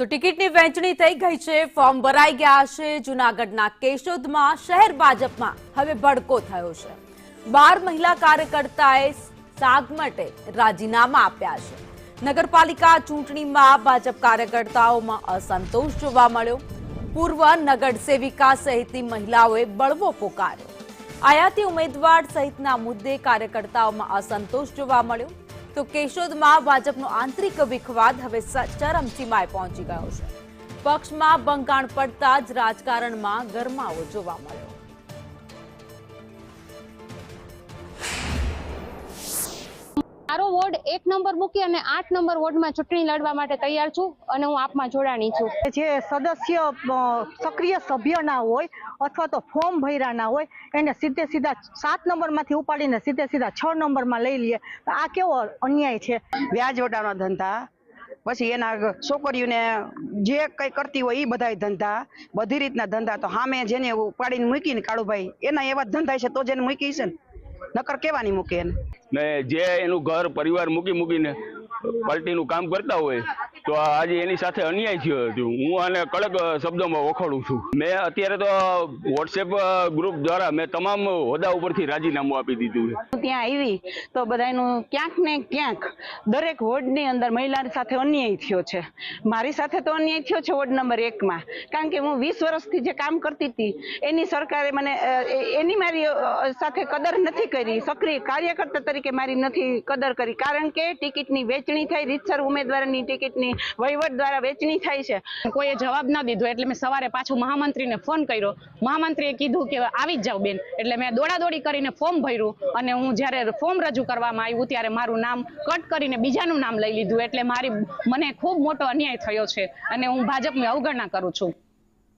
તો ટિકિટની વહેંચણી થઈ ગઈ છે, ફોર્મ ભરાઈ ગયા છે। જૂનાગઢના કેશોદમાં શહેર ભાજપમાં હવે ભડકો થયો છે। 12 મહિલા કાર્યકર્તાએ સાગમટે રાજીનામા આપ્યા છે। નગરપાલિકા ચૂંટણીમાં ભાજપ કાર્યકર્તાઓમાં અસંતોષ જોવા મળ્યો। પૂર્વ નગર સેવિકા સહિતની મહિલાઓએ બળવો પોકાર્યો। આયાતી ઉમેદવાર સહિતના મુદ્દે કાર્યકર્તાઓમાં અસંતોષ જોવા મળ્યો। તો કેશોદમાં ભાજપનો આંતરિક વિખવાદ હવે ચરમસીમાએ પહોંચી ગયો છે। પક્ષમાં બંકાણ પડતા જ રાજકારણમાં ગરમાવો જોવા મળ્યો। મારો વોર્ડ 1 નંબર મૂકી અને 8 નંબર વોર્ડમાં ચૂંટણી લડવા માટે તૈયાર છું અને હું આપમાં જોડાણી છું। જે સદસ્ય સક્રિય સભ્ય ના હોય અથવા તો ફોર્મ ભર્યા ના હોય એને સીધા 7 નંબરમાંથી ઉપાડીને સીધા 6 નંબરમાં લઈ લઈએ તો આ કેવો અન્યાય છે। વ્યાજ વટાણા ધંધા, પછી એના છોકરીઓને જે કઈ કરતી હોય એ બધા ધંધા, બધી રીતના ધંધા। તો સામે જેને ઉપાડીને મૂકીને કાળુભાઈ એના એવા ધંધા છે તો જેને મૂકી છે ને, નકર કેવાની મૂકે એને ને જે એનું ઘર પરિવાર મૂકીને પાર્ટીનું કામ કરતા હોય તો આજે એની સાથે અન્યાય થયો હતો। હું આને કડક શબ્દોમાં વખોડું છું। મેં અત્યારે તો વોટ્સએપ ગ્રુપ દ્વારા મેં તમામ હોદ્દા ઉપરથી રાજીનામું આપી દીધું છે। ત્યાં આવી તો બધાનું ક્યાંક ને ક્યાંક દરેક વોર્ડની અંદર મહિલા સાથે અન્યાય થયો છે। મારી સાથે તો અન્યાય થયો છે વોર્ડ નંબર 1માં, કારણ કે હું 20 વર્ષથી જે કામ કરતી હતી એની સરકારે મને એની મારી સાથે કદર નથી કરી, સક્રિય કાર્યકર્તા તરીકે મારી નથી કદર કરી, કારણ કે ટિકિટની વેચણી થઈ, રીતસર ઉમેદવારની ટિકિટની વહીવટ દ્વારા વેચણી થાય છે। કોઈએ જવાબ ના દીધો એટલે મેં સવારે પાછું મહામંત્રીને ફોન કર્યો। મહામંત્રીએ કીધું કે આવી જ જાવ બેન, એટલે મેં દોડાદોડી કરીને ફોર્મ ભર્યું અને હું જ્યારે ફોર્મ રજૂ કરવામાં આવ્યું ત્યારે મારું નામ કટ કરીને બીજાનું નામ લઈ લીધું, એટલે મને ખૂબ મોટો અન્યાય થયો છે અને હું ભાજપની અવગણના કરું છું।